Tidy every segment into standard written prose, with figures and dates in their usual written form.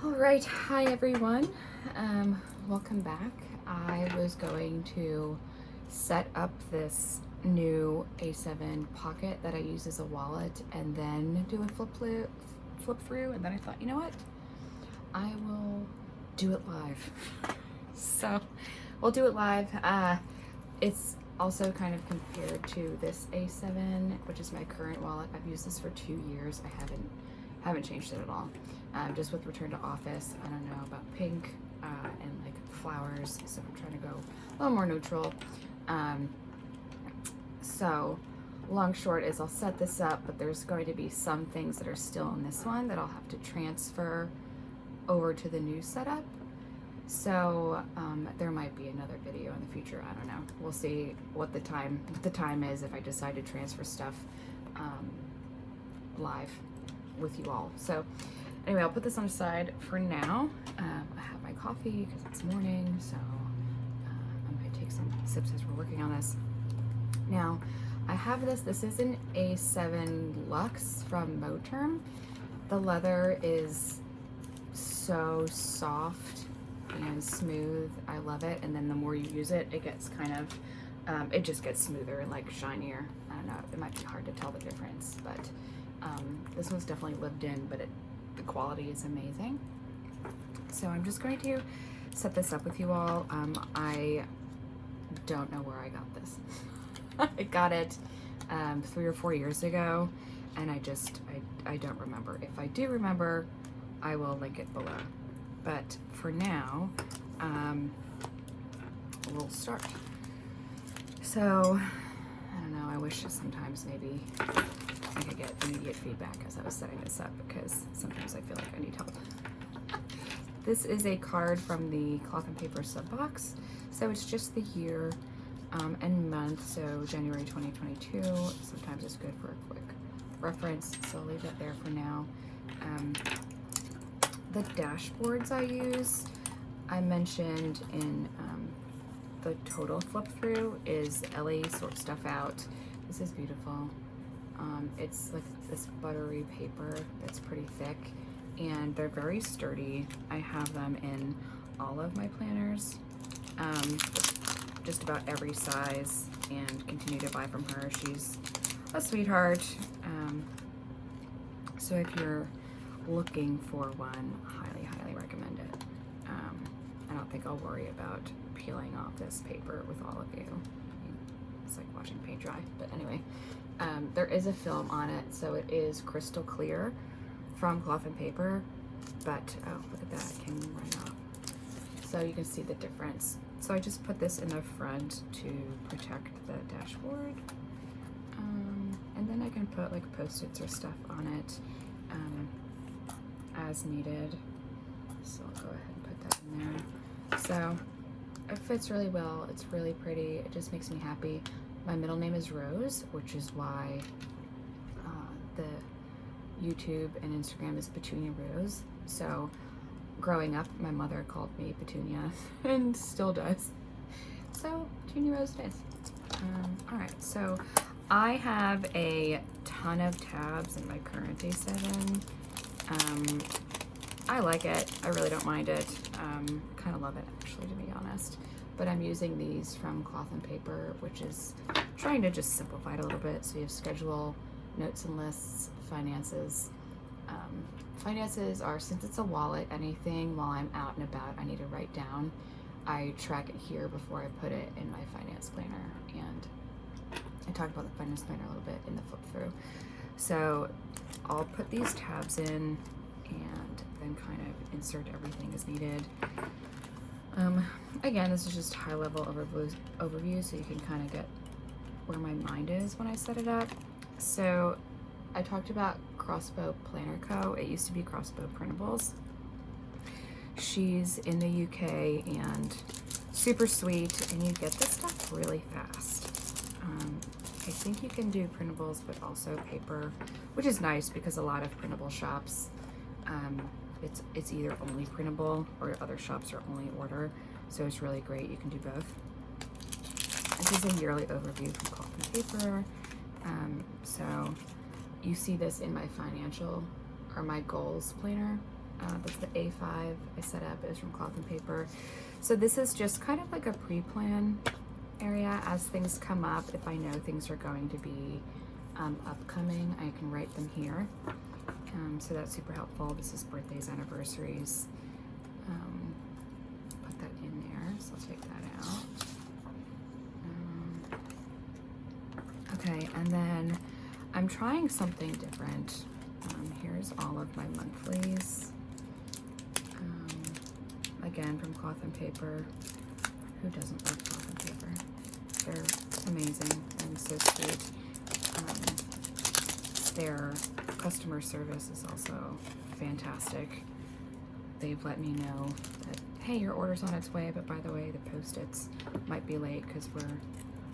All right, hi everyone. Welcome back. I was going to set up this new A7 pocket that I use as a wallet and then do a flip through, and then I thought, you know what? I will do it live. So we'll do it live. It's also kind of compared to this A7, which is my current wallet. I've used this for 2 years. I haven't changed it at all. Just with return to office, I don't know about pink and like flowers, so I'm trying to go a little more neutral. So long short is I'll set this up, but there's going to be some things that are still in this one that I'll have to transfer over to the new setup. So there might be another video in the future. I don't know. We'll see what the time is if I decide to transfer stuff live with you all. So anyway, I'll put this on the side for now. I have my coffee because it's morning, so I'm gonna take some sips as we're working on this. Now, I have this. This is an A7 Luxe from Moterm. The leather is so soft and smooth. I love it. And then the more you use it, it gets kind of, it just gets smoother and like shinier. I don't know. It might be hard to tell the difference, but this one's definitely lived in, but the quality is amazing. So I'm just going to set this up with you all. I don't know where I got this. I got it 3 or 4 years ago, and I don't remember. If I do remember, I will link it below. But for now, we'll start. So, I don't know, I wish sometimes maybe I could get immediate feedback as I was setting this up, because sometimes I feel like I need help. This is a card from the Cloth and Paper sub box. So it's just the year and month, so January 2022. Sometimes it's good for a quick reference, so I'll leave that there for now. The dashboards I use, I mentioned in the total flip through, is Ellie sorts stuff out. This is beautiful. It's like this buttery paper that's pretty thick, and they're very sturdy. I have them in all of my planners, just about every size, and continue to buy from her. She's a sweetheart. So if you're looking for one, highly recommend it. I don't think I'll worry about peeling off this paper with all of you. I mean, it's like watching paint dry, but anyway. There is a film on it, so it is crystal clear from Cloth and Paper, but oh, look at that, it came right off. So you can see the difference. So I just put this in the front to protect the dashboard, and then I can put like post-its or stuff on it as needed. So I'll go ahead and put that in there. So it fits really well. It's really pretty. It just makes me happy. My middle name is Rose, which is why the YouTube and Instagram is Petunia Rose. So growing up, my mother called me Petunia and still does. So Petunia Rose it is. All right, so I have a ton of tabs in my current A7. I like it. I really don't mind it. Kind of love it, actually, to be honest. But I'm using these from Cloth and Paper, which is trying to just simplify it a little bit. So you have schedule, notes and lists, finances. Finances are, since it's a wallet, anything while I'm out and about I need to write down, I track it here before I put it in my finance planner. And I talked about the finance planner a little bit in the flip through. So I'll put these tabs in and then kind of insert everything as needed. Again, this is just high level overview, so you can kind of get where my mind is when I set it up. So I talked about Crossbow Planner Co. It used to be Crossbow Printables. She's in the UK and super sweet, and you get this stuff really fast. I think you can do printables, but also paper, which is nice because a lot of printable shops, it's either only printable or other shops are only order. So it's really great. You can do both. This is a yearly overview from Cloth and Paper. So you see this in my financial or my goals planner. That's the A5 I set up. It was from Cloth and Paper. So this is just kind of like a pre-plan area as things come up. If I know things are going to be upcoming, I can write them here. So that's super helpful. This is birthdays, anniversaries. Put that in there, so I'll take that out. Okay, and then I'm trying something different. Here's all of my monthlies. Again, from Cloth and Paper. Who doesn't love Cloth and Paper? They're amazing and so sweet. Their customer service is also fantastic. They've let me know that, hey, your order's on its way, but by the way, the Post-its might be late because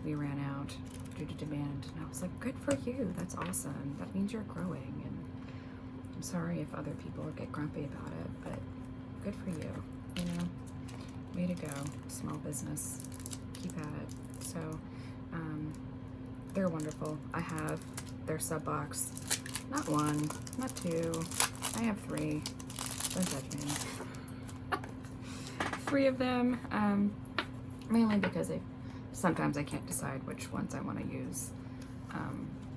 we ran out due to demand. And I was like, good for you. That's awesome. That means you're growing. And I'm sorry if other people get grumpy about it, but good for you. You know, way to go, small business. Keep at it. So, they're wonderful. I have their sub box. Not one, not two. I have 3. Don't judge me. 3 of them, mainly because sometimes I can't decide which ones I want to use,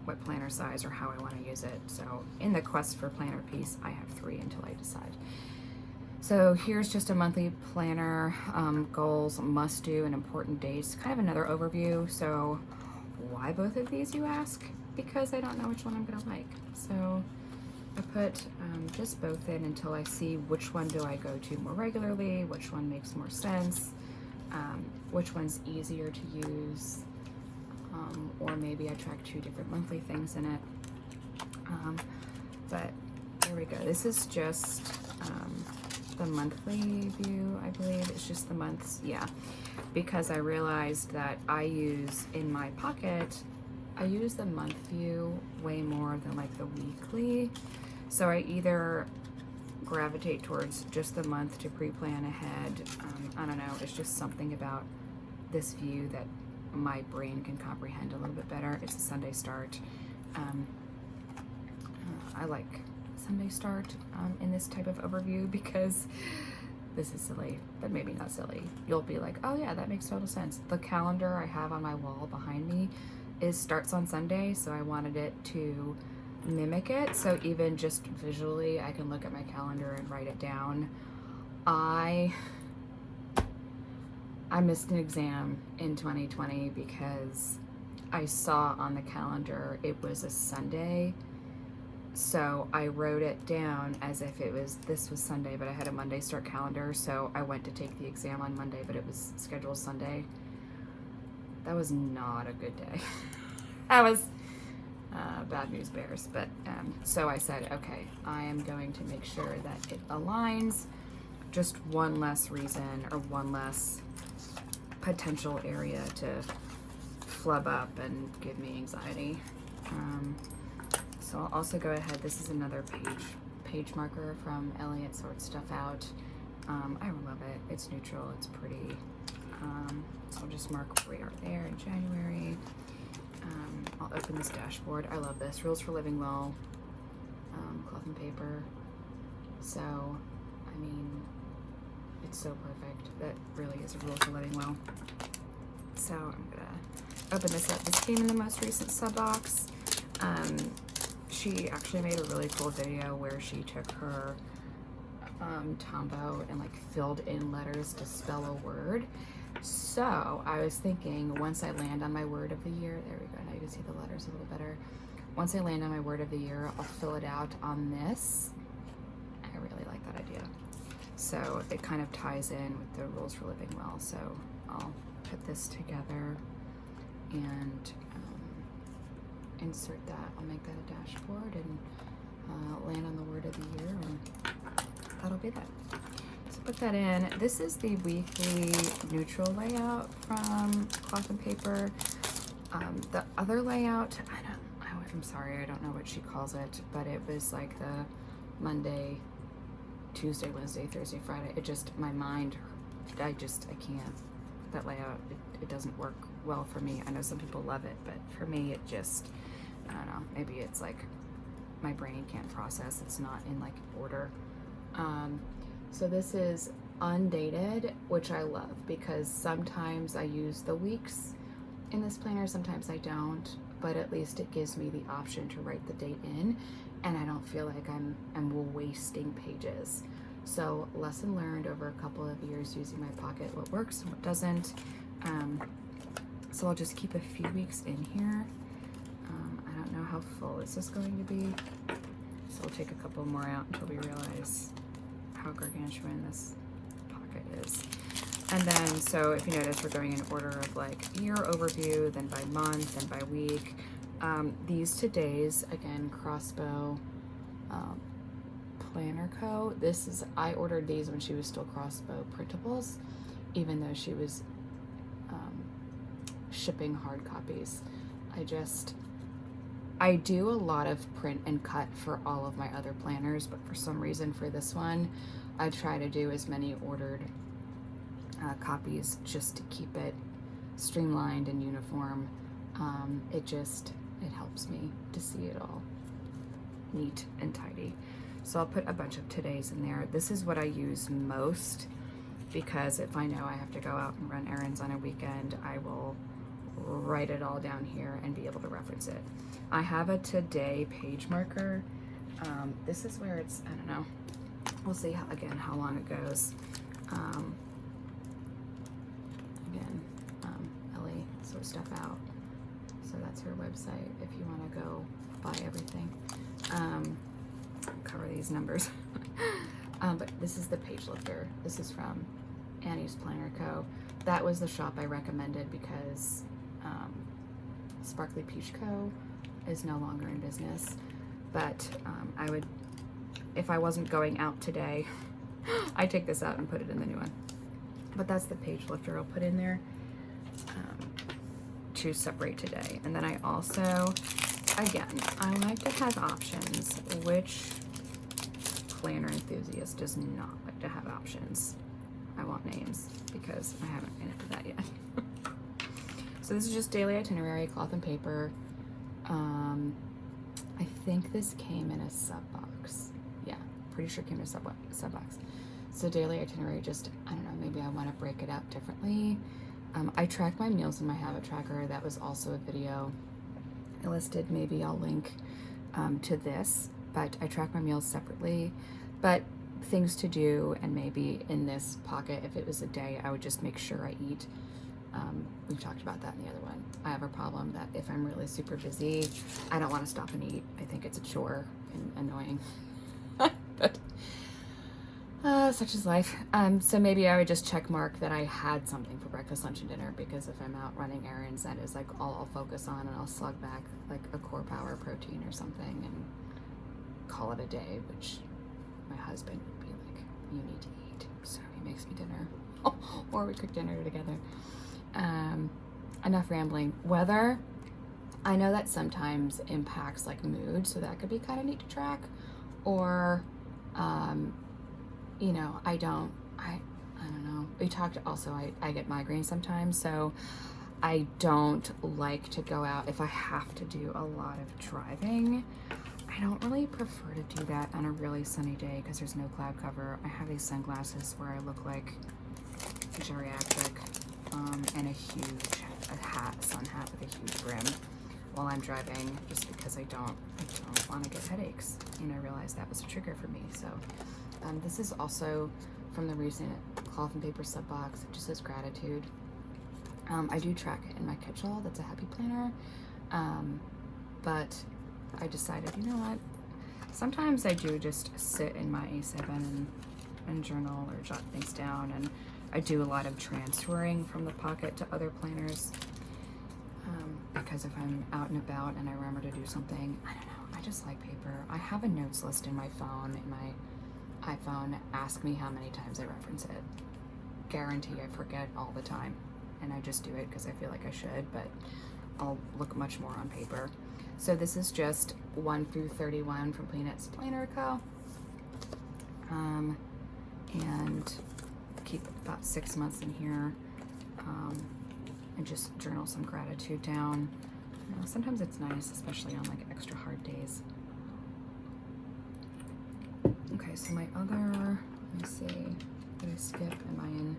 what planner size or how I want to use it. So in the quest for planner piece, I have 3 until I decide. So here's just a monthly planner, goals, must do, and important dates. Kind of another overview. So why both of these, you ask? Because I don't know which one I'm gonna like. So I put just both in until I see which one do I go to more regularly, which one makes more sense, which one's easier to use, or maybe I track 2 different monthly things in it. But there we go. This is just the monthly view, I believe. It's just the months, yeah. Because I realized that I use in my pocket, I use the month view way more than like the weekly. So I either gravitate towards just the month to pre-plan ahead. I don't know, it's just something about this view that my brain can comprehend a little bit better. It's a Sunday start. I like Sunday start in this type of overview because this is silly, but maybe not silly. You'll be like, oh yeah, that makes total sense. The calendar I have on my wall behind me starts on Sunday, so I wanted it to mimic it. So even just visually, I can look at my calendar and write it down. I missed an exam in 2020 because I saw on the calendar it was a Sunday. So I wrote it down as if this was Sunday, but I had a Monday start calendar. So I went to take the exam on Monday, but it was scheduled Sunday. That was not a good day. That was bad news bears. But so I said, okay, I am going to make sure that it aligns. Just one less reason or one less potential area to flub up and give me anxiety. So I'll also go ahead. This is another page marker from Elliot Sort Stuff Out. I love it. It's neutral. It's pretty. So I'll just mark where we are there in January. I'll open this dashboard. I love this. Rules for Living Well. Cloth and Paper. So, I mean, it's so perfect. That really is a Rules for Living Well. So I'm gonna open this up. This came in the most recent sub box. She actually made a really cool video where she took her Tombow and like filled in letters to spell a word. So I was thinking, once I land on my word of the year, there we go, now you can see the letters a little better. Once I land on my word of the year, I'll fill it out on this. I really like that idea. So it kind of ties in with the Rules for Living Well. So I'll put this together and insert that. I'll make that a dashboard and land on the word of the year, and that'll be that. So put that in. This is the weekly neutral layout from Cloth and Paper. The other layout, I'm sorry, I don't know what she calls it, but it was like the Monday, Tuesday, Wednesday, Thursday, Friday. It just, my mind, I can't. That layout, it doesn't work well for me. I know some people love it, but for me, it just, I don't know, maybe it's like my brain can't process. It's not in like order. So this is undated, which I love because sometimes I use the weeks in this planner, sometimes I don't, but at least it gives me the option to write the date in, and I don't feel like I'm wasting pages. So lesson learned over a couple of years using my pocket, what works and what doesn't. So I'll just keep a few weeks in here. I don't know how full this is going to be, so we'll take a couple more out until we realize how gargantuan this pocket is. And then, so if you notice, we're going in order of like year overview, then by month, then by week. These today's, again, Crossbow Planner Co. This is, I ordered these when she was still Crossbow printables, even though she was shipping hard copies. I do a lot of print and cut for all of my other planners, but for some reason for this one, I try to do as many ordered copies just to keep it streamlined and uniform. It helps me to see it all neat and tidy. So I'll put a bunch of today's in there. This is what I use most because if I know I have to go out and run errands on a weekend, I will write it all down here and be able to reference it. I have a today page marker. This is where it's, I don't know, we'll see how long it goes. Ellie sorts stuff out. So that's her website if you want to go buy everything. Cover these numbers. But this is the page lifter. This is from Annie's Planner Co. That was the shop I recommended because Sparkly Peach Co. is no longer in business. But I would, if I wasn't going out today, I'd take this out and put it in the new one. But that's the page lifter I'll put in there to separate today. And then I also, again, I like to have options. Which planner enthusiast does not like to have options? I want names because I haven't ran into that yet. So this is just daily itinerary, cloth and paper. I think this came in a sub box. Yeah, pretty sure it came in a sub box. So daily itinerary, just, I don't know, maybe I want to break it out differently. I track my meals in my habit tracker. That was also a video I listed. Maybe I'll link to this, but I track my meals separately. But things to do, and maybe in this pocket, if it was a day, I would just make sure I eat. We've talked about that in the other one. I have a problem that if I'm really super busy, I don't want to stop and eat. I think it's a chore and annoying. But such is life. So maybe I would just check mark that I had something for breakfast, lunch, and dinner, because if I'm out running errands, that is like all I'll focus on, and I'll slug back like a core power protein or something and call it a day, which my husband would be like, you need to eat. So he makes me dinner or we cook dinner together. Enough rambling. Weather, I know that sometimes impacts like mood, so that could be kind of neat to track. Or, you know, I don't know. We talked also, I get migraines sometimes, so I don't like to go out if I have to do a lot of driving. I don't really prefer to do that on a really sunny day because there's no cloud cover. I have these sunglasses where I look like geriatric, and a huge sun hat with a huge brim while I'm driving, just because I don't want to get headaches, and I realized that was a trigger for me. So this is also from the recent cloth and paper sub box. It just says gratitude. I do track it in my Kitchell. That's a happy planner, but I decided, you know what, sometimes I do just sit in my A7 and journal or jot things down, and I do a lot of transferring from the pocket to other planners, because if I'm out and about and I remember to do something, I don't know, I just like paper. I have a notes list in my phone, in my iPhone. Ask me how many times I reference it. Guarantee I forget all the time, and I just do it because I feel like I should, but I'll look much more on paper. So this is just 1 through 31 from Planet's Planner Co. And keep about 6 months in here, and just journal some gratitude down. You know, sometimes it's nice, especially on like extra hard days. Okay, so my other, let me see, did I skip? Am I in?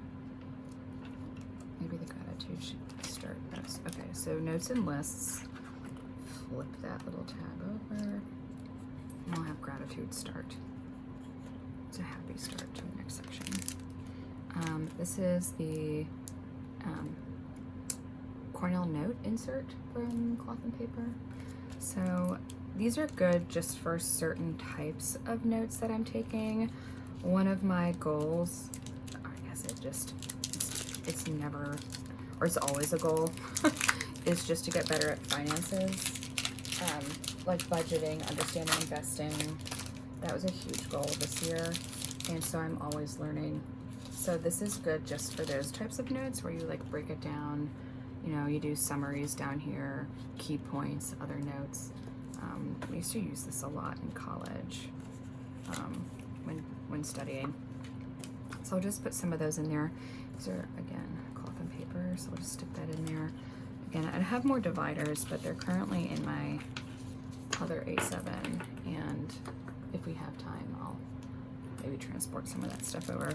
Maybe the gratitude start notes. Okay, so notes and lists. Flip that little tab over. And I'll have gratitude start. It's a happy start to the next section. This is the Cornell note insert from Cloth and Paper. So these are good just for certain types of notes that I'm taking. One of my goals, I guess it's never, or it's always a goal, is just to get better at finances, like budgeting, understanding investing. That was a huge goal this year, and so I'm always learning. So this is good just for those types of notes where you like break it down, you know, you do summaries down here, key points, other notes. I used to use this a lot in college when studying. So I'll just put some of those in there. These are, again, cloth and paper, so I'll just stick that in there. Again, I have more dividers, but they're currently in my other A7, and if we have time, I'll maybe transport some of that stuff over.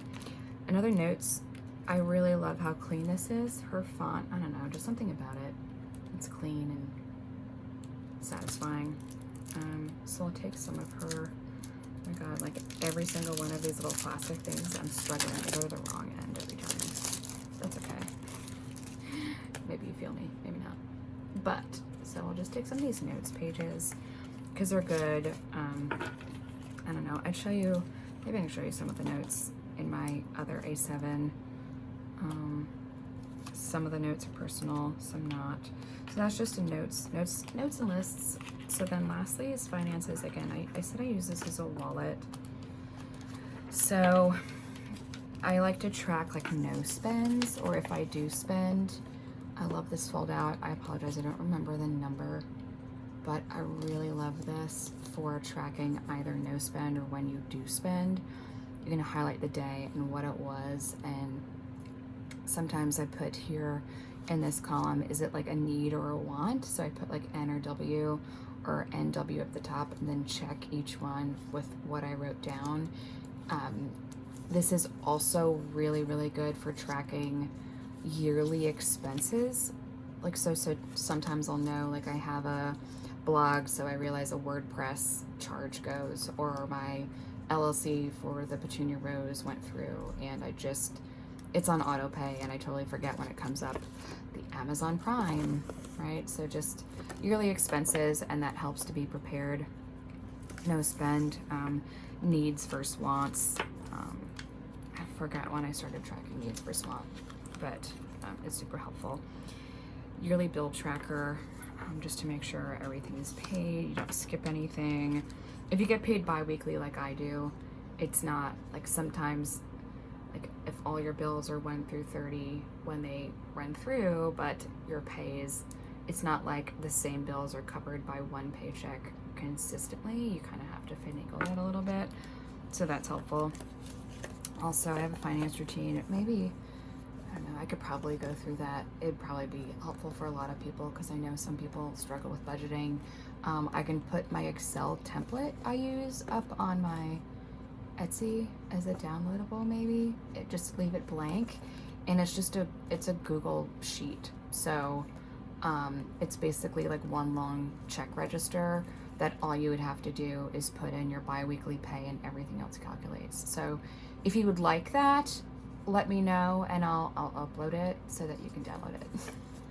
And other notes, I really love how clean this is. Her font, I don't know, just something about it. It's clean and satisfying. So I'll take some of her, oh my God, like every single one of these little plastic things, I'm struggling to go to the wrong end every time. That's okay. Maybe you feel me, maybe not. But, so I'll just take some of these notes pages because they're good. I don't know, I'd show you, maybe I can show you some of the notes in my other A7. Some of the notes are personal, some not. So that's just in notes and lists. So then lastly is finances. Again, I said I use this as a wallet. So I like to track like no spends, or if I do spend, I love this fold out. I apologize, I don't remember the number, but I really love this for tracking either no spend or when you do spend. You're gonna highlight the day and what it was, and sometimes I put here in this column, is it like a need or a want? So I put like N or W or NW at the top, and then check each one with what I wrote down. This is also really, really good for tracking yearly expenses. Like, so sometimes I'll know, like I have a blog, so I realize a WordPress charge goes, or my LLC for the Petunia Rose went through, and it's on auto pay and I totally forget when it comes up. The Amazon Prime, right? So just yearly expenses, and that helps to be prepared. No spend, needs versus wants. I forgot when I started tracking needs versus want, but it's super helpful. Yearly bill tracker, just to make sure everything is paid, you don't skip anything. If you get paid bi-weekly like I do, it's not like sometimes, like if all your bills are 1 through 30 when they run through, but your pays, it's not like the same bills are covered by one paycheck consistently. You kind of have to finagle that a little bit. So that's helpful. Also, I have a finance routine. Maybe, I don't know, I could probably go through that. It'd probably be helpful for a lot of people because I know some people struggle with budgeting. I can put my Excel template I use up on my Etsy as a downloadable, maybe. Just leave it blank, and it's a Google sheet. So it's basically like one long check register that all you would have to do is put in your bi-weekly pay and everything else calculates. So if you would like that, let me know and I'll upload it so that you can download it.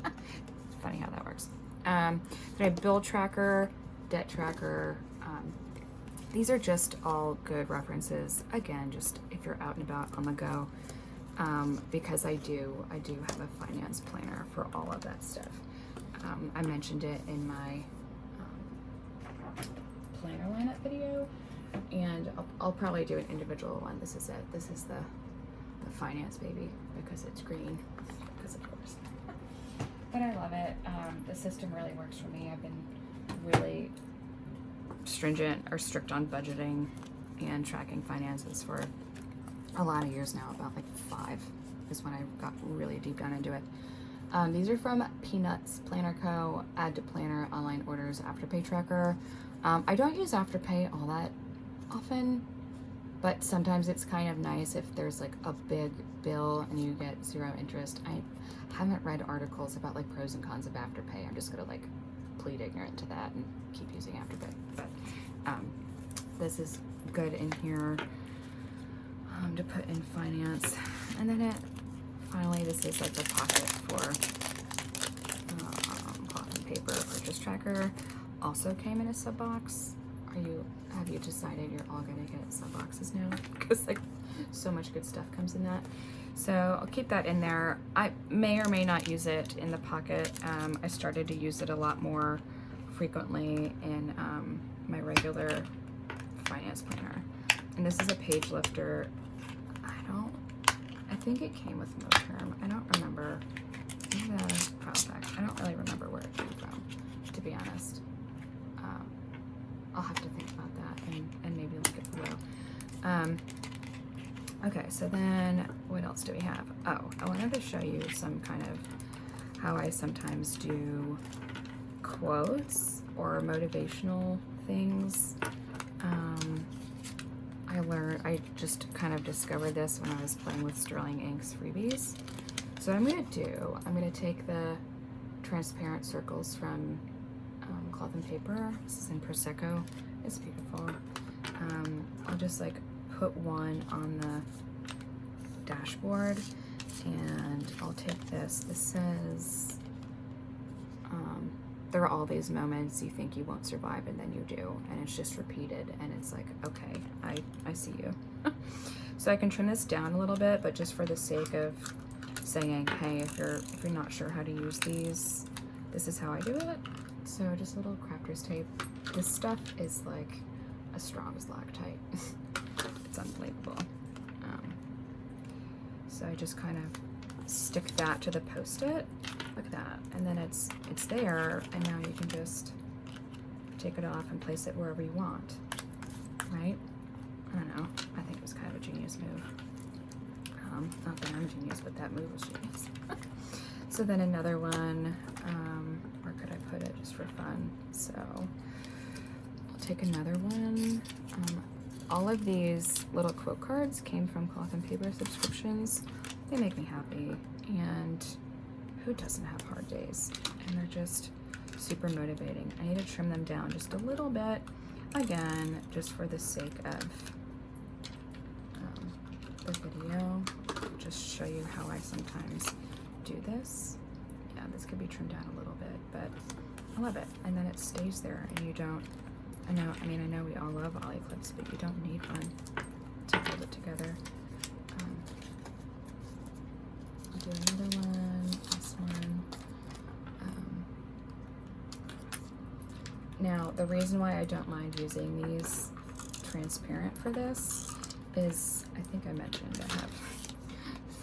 It's funny how that works. Then I have bill tracker, debt tracker. These are just all good references. Again, just if you're out and about on the go, because I do have a finance planner for all of that stuff. I mentioned it in my planner lineup video, and I'll probably do an individual one. This is it. This is the finance baby because it's green, because of course. But I love it. The system really works for me. I've been really stringent or strict on budgeting and tracking finances for a lot of years now. About like 5 is when I got really deep down into it. These are from Peanuts Planner Co. Add to Planner, Online Orders, Afterpay Tracker. I don't use Afterpay all that often. But sometimes it's kind of nice if there's like a big bill and you get 0 interest. I haven't read articles about like pros and cons of Afterpay. I'm just gonna like plead ignorant to that and keep using Afterpay. But this is good in here to put in finance. And then finally, this is like the pocket for cloth and paper purchase tracker. Also came in a sub box. Have you decided you're all gonna get sub boxes now? Because like so much good stuff comes in that. So I'll keep that in there. I may or may not use it in the pocket. I started to use it a lot more frequently in my regular finance planner. And this is a page lifter. I think it came with Moterm. I don't remember. Maybe the file pack. I don't really remember where it came from, to be honest. I'll have to think about that and maybe link it below. Okay, so then what else do we have? Oh, I wanted to show you some kind of how I sometimes do quotes or motivational things. I just kind of discovered this when I was playing with Sterling Ink's freebies. So what I'm gonna do, I'm gonna take the transparent circles from Cloth and Paper. This is in Prosecco. It's beautiful. I'll just like put one on the dashboard, and I'll take this. This says, there are all these moments you think you won't survive and then you do, and it's just repeated, and it's like, okay, I see you. So I can trim this down a little bit, but just for the sake of saying, hey, if you're not sure how to use these, this is how I do it. So just a little crafter's tape. This stuff is like as strong as Loctite. It's unbelievable. So I just kind of stick that to the Post-it. Look at that. And then it's there, and now you can just take it off and place it wherever you want, right? I don't know. I think it was kind of a genius move. Not that I'm a genius, but that move was genius. So then another one, where could I put it just for fun? So I'll take another one. All of these little quote cards came from Cloth and Paper subscriptions. They make me happy, and who doesn't have hard days? And they're just super motivating. I need to trim them down just a little bit, again, just for the sake of the video. Just show you how I sometimes do this. Yeah, this could be trimmed down a little bit, but I love it. And then it stays there, and you don't, I know we all love ollie clips, but you don't need one to hold it together. I'll do another one, this one. Now, the reason why I don't mind using these transparent for this is, I think I mentioned I have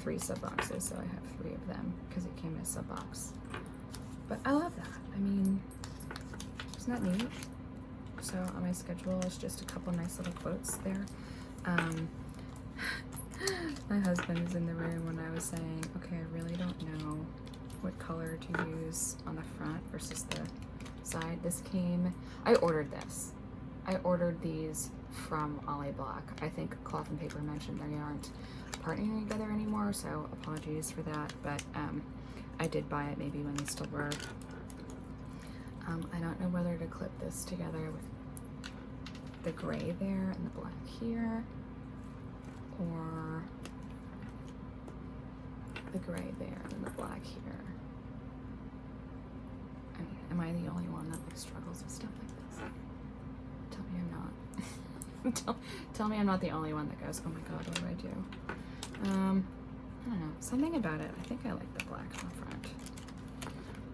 3 sub boxes, so I have 3 of them because it came in a sub box. But I love that. I mean, isn't that neat? So on my schedule is just a couple nice little quotes there. My husband is in the room when I was saying, okay, I really don't know what color to use on the front versus the side. I ordered this. I ordered these from Ollie Block. I think Cloth and Paper mentioned they aren't partnering together anymore, so apologies for that, but I did buy it maybe when they still were. I don't know whether to clip this together with the gray there and the black here, or the gray there and the black here. I mean, am I the only one that like struggles with stuff like this? Tell me I'm not. tell me I'm not the only one that goes, oh my god, what do I do? I don't know, something about it. I think I like the black on the front.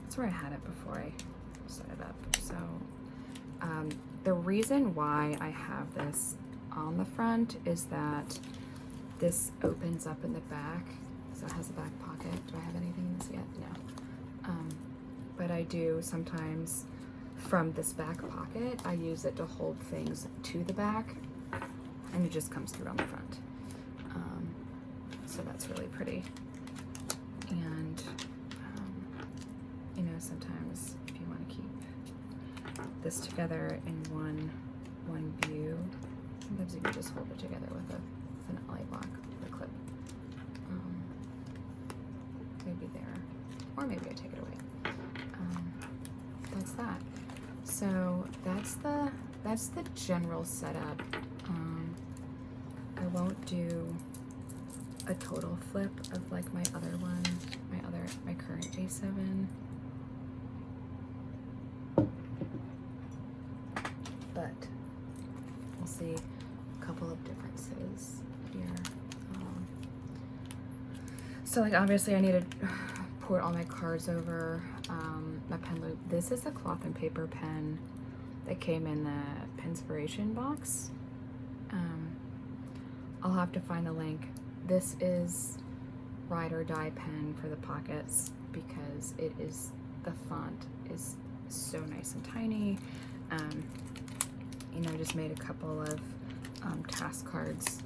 That's where I had it before I set it up. So the reason why I have this on the front is that this opens up in the back, so it has a back pocket. Do I have anything in this yet? No. But I do sometimes, from this back pocket, I use it to hold things to the back, and it just comes through on the front. So that's really pretty. And you know, sometimes if you want to keep this together in one view, Sometimes you can just hold it together with an LA block, with a clip. Maybe there, or maybe I take it away. That's that. So that's the general setup. I won't do a total flip of like my other one, my current A7. But we'll see a couple of differences here. So like obviously I need to port all my cards over. My pen loop. This is the cloth and paper pen that came in the Penspiration box. I'll have to find the link. This is ride or die pen for the pockets because it is, the font is so nice and tiny. You know, I just made a couple of task cards,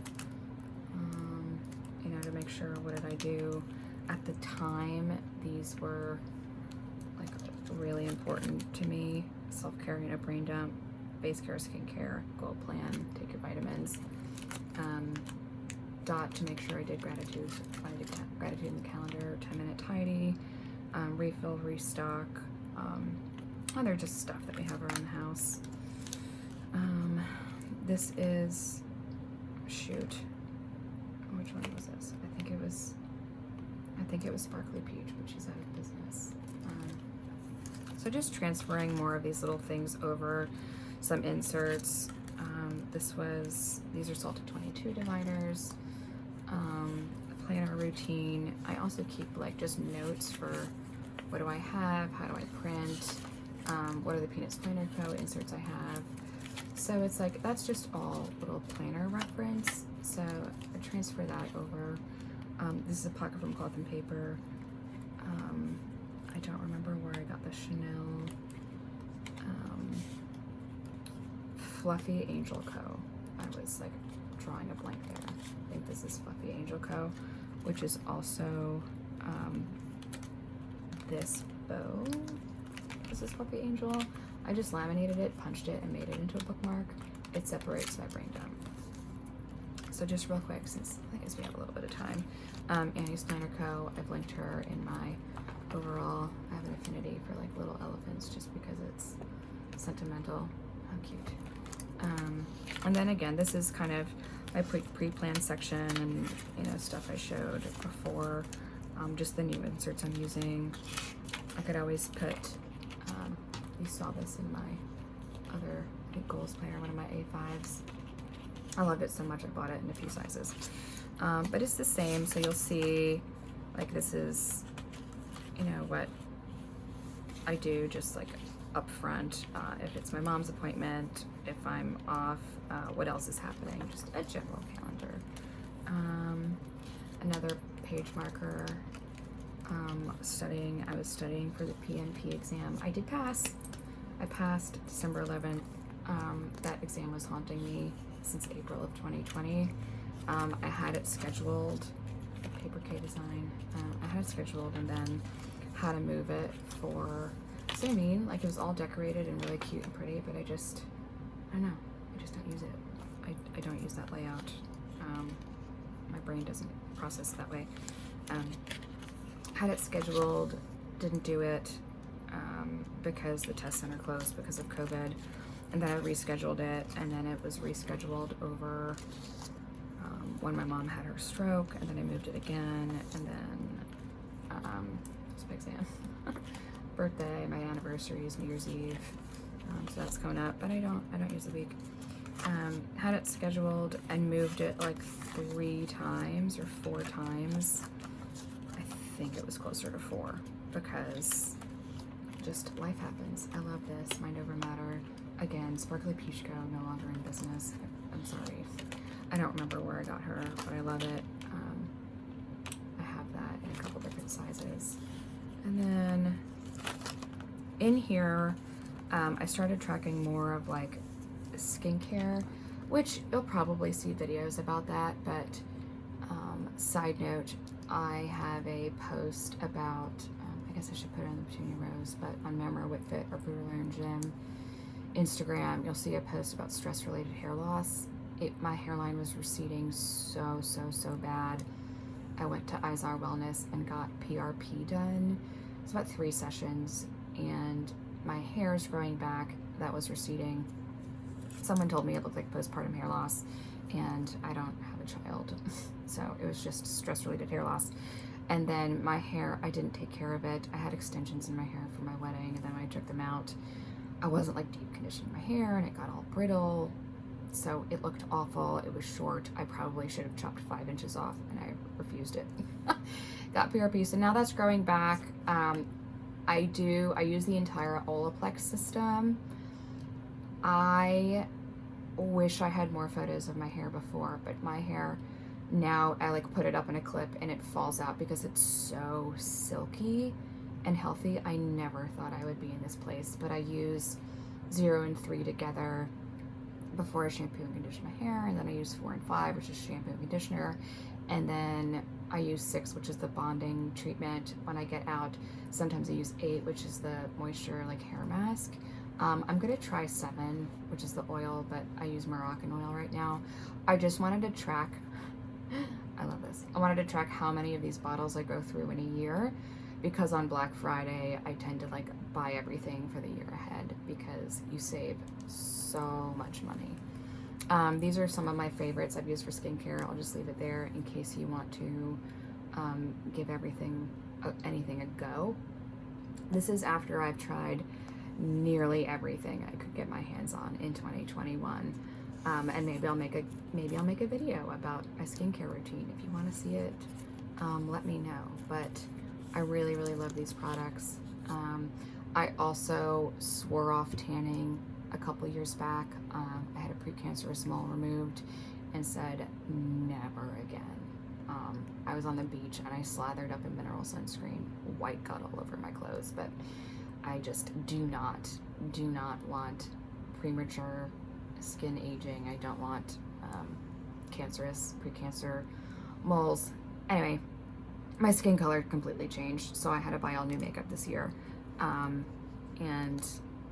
you know, to make sure what did I do. At the time, these were like really important to me. Self-care, you know, brain dump, face care, skincare, goal plan, take your vitamins. Dot to make sure I did gratitude, gratitude in the calendar, 10-minute tidy, refill, restock, other just stuff that we have around the house. This is, shoot, which one was this? I think it was Sparkly Peach, but she's out of business. So just transferring more of these little things over, some inserts. These are Salted 22 dividers, planner routine. I also keep like just notes for what do I have, how do I print, what are the Peanuts Planner Co. inserts I have. So it's like, that's just all little planner reference. So I transfer that over. This is a pocket from Cloth and Paper. I don't remember where I got the Chanel Fluffy Angel Co. I was like drawing a blank there. I think this is Fluffy Angel Co., which is also this bow. This is Fluffy Angel. I just laminated it, punched it, and made it into a bookmark. It separates my brain dump. So just real quick, since I guess we have a little bit of time, Annie's Planner Co. I've linked her in my overall. I have an affinity for like little elephants just because it's sentimental. How cute. And then again, this is kind of my pre-planned section and, you know, stuff I showed before, just the new inserts I'm using. I could always put, you saw this in my other, I think, goals planner, one of my A5s. I loved it so much I bought it in a few sizes. But it's the same, so you'll see, like, this is, you know, what I do just like up front, if it's my mom's appointment, if I'm off, what else is happening, just a general calendar. Another page marker. I was studying for the PNP exam. I did pass. I passed December 11th. That exam was haunting me since April of 2020. I had it scheduled, Paper K Design. I had it scheduled and then had to move it for, so I mean, like it was all decorated and really cute and pretty, but I don't know, I just don't use it. I don't use that layout. My brain doesn't process that way. Had it scheduled, didn't do it because the test center closed because of COVID, and then I rescheduled it, and then it was rescheduled over when my mom had her stroke, and then I moved it again, and then it's my exam. Birthday, my anniversary is New Year's Eve, so that's coming up, but I don't use the week. Had it scheduled and moved it like 3 times or 4 times. I think it was closer to 4 because just life happens. I love this, Mind Over Matter. Again, Sparkly Peach Co. no longer in business. I'm sorry. I don't remember where I got her, but I love it. I have that in a couple different sizes. And then in here, I started tracking more of like skincare, which you'll probably see videos about that, but side note, I have a post about, I guess I should put it on the Petunia Rose, but on Memra, WitFit, or Brutal Iron Gym Instagram, you'll see a post about stress-related hair loss. my hairline was receding so bad. I went to Izar Wellness and got PRP done. It's about 3 sessions, and my hair is growing back. That was receding. Someone told me it looked like postpartum hair loss, and I don't have a child. So it was just stress-related hair loss. And then my hair, I didn't take care of it. I had extensions in my hair for my wedding, and then when I took them out, I wasn't like deep conditioning my hair, and it got all brittle. So it looked awful. It was short. I probably should have chopped 5 inches off, and I refused it. Got PRP, so now that's growing back. I use the entire Olaplex system. I wish I had more photos of my hair before, but my hair now, I like put it up in a clip and it falls out because it's so silky and healthy. I never thought I would be in this place, but I use 0 and 3 together before I shampoo and condition my hair, and then I use 4 and 5, which is shampoo and conditioner, and then I use 6, which is the bonding treatment when I get out. Sometimes I use 8, which is the moisture like hair mask. I'm gonna try 7, which is the oil, but I use Moroccan oil right now. I just wanted to track, I love this. I wanted to track how many of these bottles I go through in a year, because on Black Friday, I tend to like buy everything for the year ahead because you save so much money. These are some of my favorites I've used for skincare. I'll just leave it there in case you want to give anything a go. This is after I've tried nearly everything I could get my hands on in 2021. And maybe I'll make a video about my skincare routine. If you want to see it, let me know. But I really love these products. I also swore off tanning a couple years back. I had a precancerous mole removed and said never again. I was on the beach and I slathered up in mineral sunscreen. White got all over my clothes, but I just do not want premature skin aging. I don't want precancer moles. Anyway, my skin color completely changed, so I had to buy all new makeup this year. And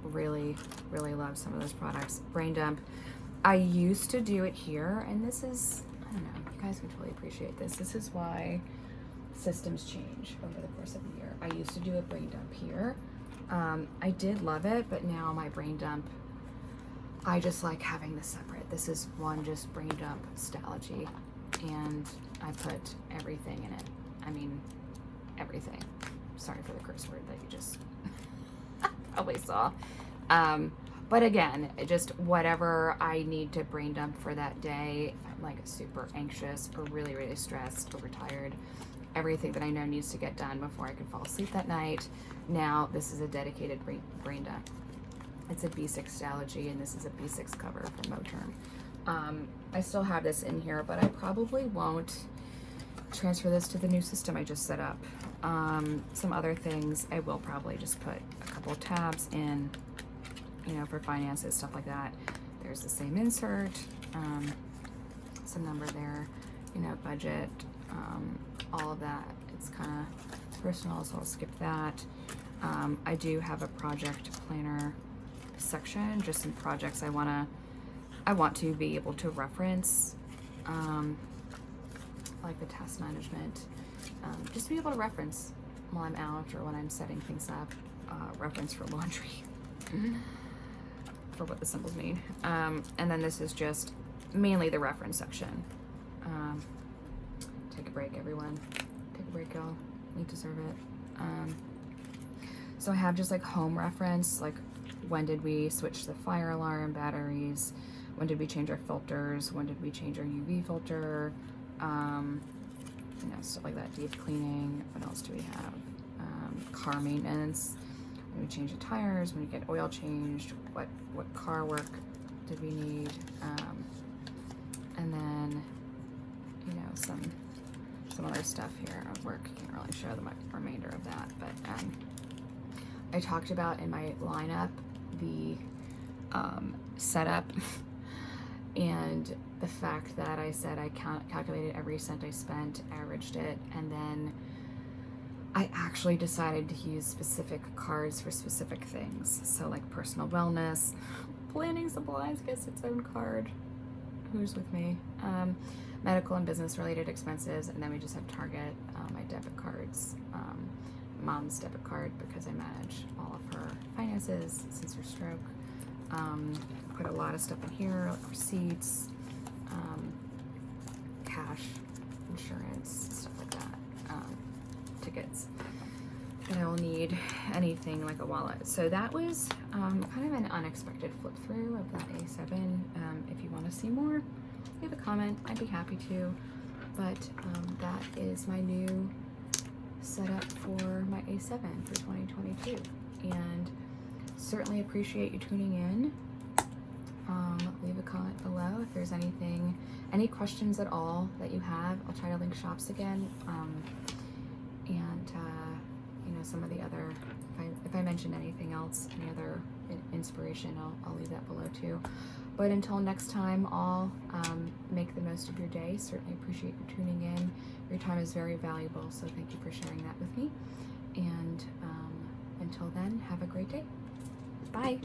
really love some of those products. Brain Dump, I used to do it here, and this is, I don't know, you guys can totally appreciate this. This is why systems change over the course of the year. I used to do a Brain Dump here. I did love it, but now my Brain Dump, I just like having this separate. This is one just Brain Dump Stalogy, and I put everything in it. I mean, everything. Sorry for the curse word that you just probably saw. But again, just whatever I need to brain dump for that day. I'm like super anxious or really stressed, overtired. Everything that I know needs to get done before I can fall asleep that night. Now, this is a dedicated brain dump. It's a B6 Stalogy, and this is a B6 cover from Moterm. I still have this in here, but I probably won't transfer this to the new system I just set up. Some other things, I will probably just put a couple of tabs in, you know, for finances, stuff like that. There's the same insert, some number there, you know, budget, all of that. It's kind of personal, so I'll skip that. I do have a project planner section, just some projects I want to be able to reference, like the task management, just to be able to reference while I'm out or when I'm setting things up, reference for laundry, for what the symbols mean. And then this is just mainly the reference section. Take a break, everyone. Take a break, y'all. You deserve it. So I have just like home reference, like when did we switch the fire alarm batteries? When did we change our filters? When did we change our UV filter? You know, stuff like that, deep cleaning. What else do we have? Car maintenance. When we change the tires, when we get oil changed, what car work did we need? And then, you know, some other stuff here of work. Can't really show the remainder of that, but I talked about in my lineup the setup and the fact that I said I calculated every cent I spent, averaged it, and then I actually decided to use specific cards for specific things. So like personal wellness, planning supplies gets its own card. who's with me. Medical and business related expenses, and then we just have Target, my debit cards, mom's debit card because I manage all of her finances since her stroke. Put a lot of stuff in here, like receipts, cash, insurance, stuff like that, tickets that I will need, anything like a wallet. So that was kind of an unexpected flip through of that A7. If you want to see more, leave a comment, I'd be happy to. But that is my new setup for my A7 for 2022. And certainly appreciate you tuning in. Leave a comment below if there's any questions at all that you have. I'll try to link shops again. You know, some of the other, if I mentioned anything else, any other inspiration, I'll leave that below too. But until next time, all make the most of your day. Certainly appreciate you tuning in. Your time is very valuable, so thank you for sharing that with me. And until then, have a great day. Bye.